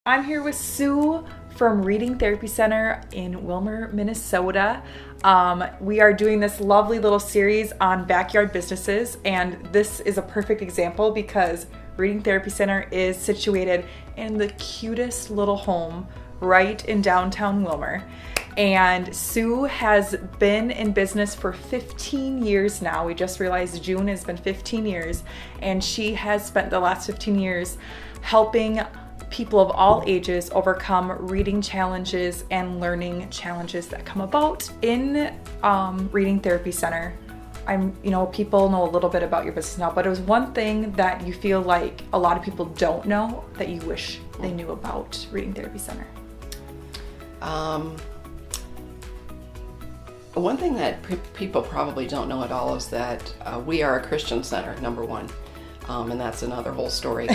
I'm here with Sue from Reading Therapy Center in Willmar, Minnesota. We are doing this lovely little series on backyard businesses, and this is a perfect example because Reading Therapy Center is situated in the cutest little home right in downtown Willmar. And Sue has been in business for 15 years now. We just realized June has been 15 years, and she has spent the last 15 years helping people of all ages overcome reading challenges and learning challenges that come about in Reading Therapy Center. People know a little bit about your business now, but it was one thing that you feel like a lot of people don't know that you wish they knew about Reading Therapy Center. One thing that people probably don't know at all is that we are a Christian center, number one, and that's another whole story.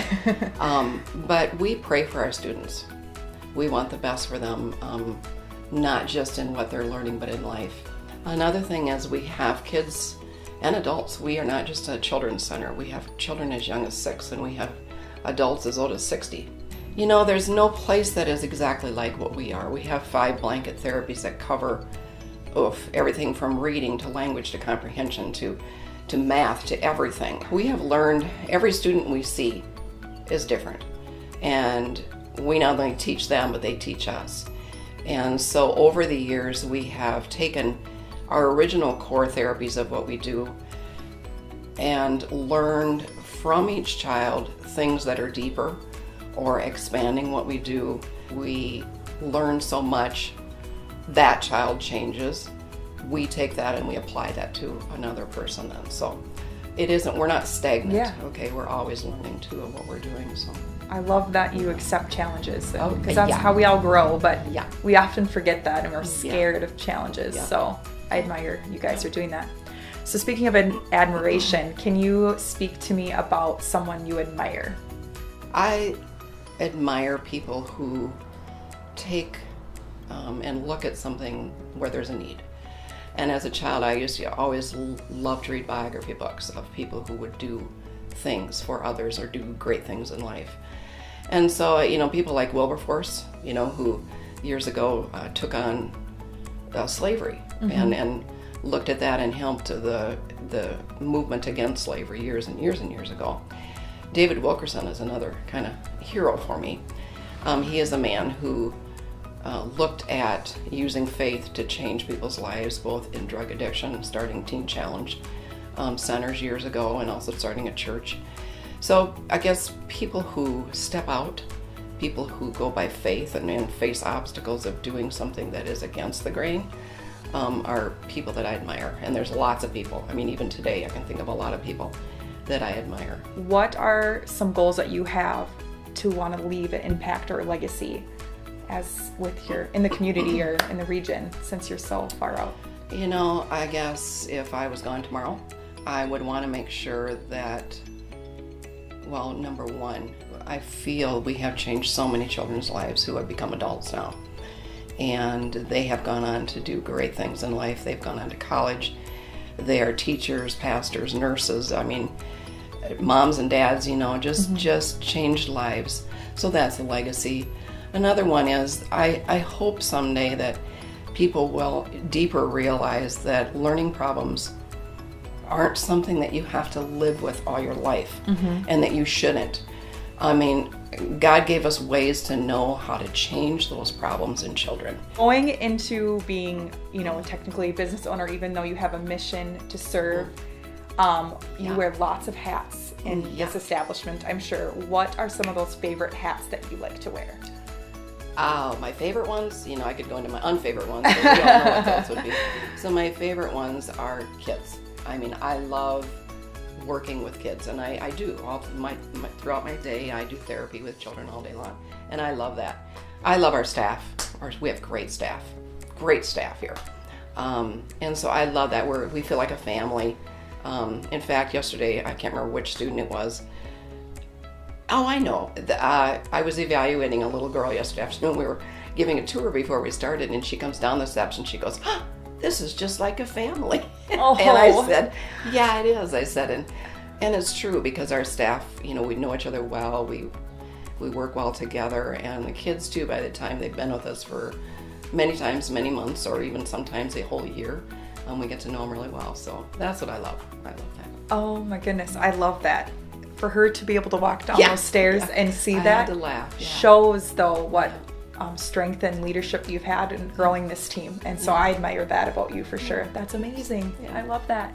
But we pray for our students. We want the best for them, not just in what they're learning, but in life. Another thing is we have kids and adults. We are not just a children's center. We have children as young as 6, and we have adults as old as 60. You know, there's no place that is exactly like what we are. We have 5 blanket therapies that cover everything from reading to language to comprehension to math to everything. We have learned, every student we see is different. And we not only teach them, but they teach us. And so over the years, we have taken our original core therapies of what we do and learned from each child things that are deeper or expanding what we do. We learn so much, that child changes. We take that and we apply that to another person then. So we're not stagnant. Yeah. Okay, we're always learning too of what we're doing. So I love that you accept challenges, Oh, because that's yeah. how we all grow, but Yeah. we often forget that and we're scared of challenges. Yeah. So I admire you guys are doing that. So speaking of admiration, can you speak to me about someone you admire? I admire people who take and look at something where there's a need. And as a child, I used to always love to read biography books of people who would do things for others or do great things in life. And so, people like Wilberforce, who years ago took on slavery and looked at that and helped the movement against slavery years and years and years ago. David Wilkerson is another kind of hero for me. He is a man who looked at using faith to change people's lives, both in drug addiction, starting Teen Challenge centers years ago, and also starting a church. So I guess people who step out, people who go by faith and face obstacles of doing something that is against the grain, are people that I admire. And there's lots of people. I mean, even today I can think of a lot of people that I admire. What are some goals that you have to want to leave an impact or a legacy as in the community or in the region, since you're so far out? I guess if I was gone tomorrow, I would want to make sure that, number one, I feel we have changed so many children's lives who have become adults now. And they have gone on to do great things in life. They've gone on to college. They are teachers, pastors, nurses. I mean, moms and dads, just changed lives. So that's a legacy. Another one is I hope someday that people will deeper realize that learning problems aren't something that you have to live with all your life, and that you shouldn't. I mean, God gave us ways to know how to change those problems in children. Going into being, technically a business owner, even though you have a mission to serve, you wear lots of hats in this establishment, I'm sure. What are some of those favorite hats that you like to wear? My favorite ones, I could go into my unfavorite ones, but we don't know what those would be. So my favorite ones are kids. I mean, I love working with kids, and I do. Throughout my day, I do therapy with children all day long, and I love that. I love our staff. We have great staff here. And so I love that. We feel like a family. In fact, yesterday, I can't remember which student it was. Oh, I know. I was evaluating a little girl yesterday afternoon. We were giving a tour before we started, and she comes down the steps and she goes, "This is just like a family." Oh. And I said, "Yeah, it is." I said, and it's true, because our staff, we know each other well. We work well together, and the kids too, by the time they've been with us for many times, many months, or even sometimes a whole year, we get to know them really well. So that's what I love. I love that. Oh my goodness, I love that. For her to be able to walk down Yeah, those stairs yeah. and see I that had to laugh, yeah. shows though what strength and leadership you've had in growing this team. And so I admire that about you for sure. That's amazing. Yeah. I love that.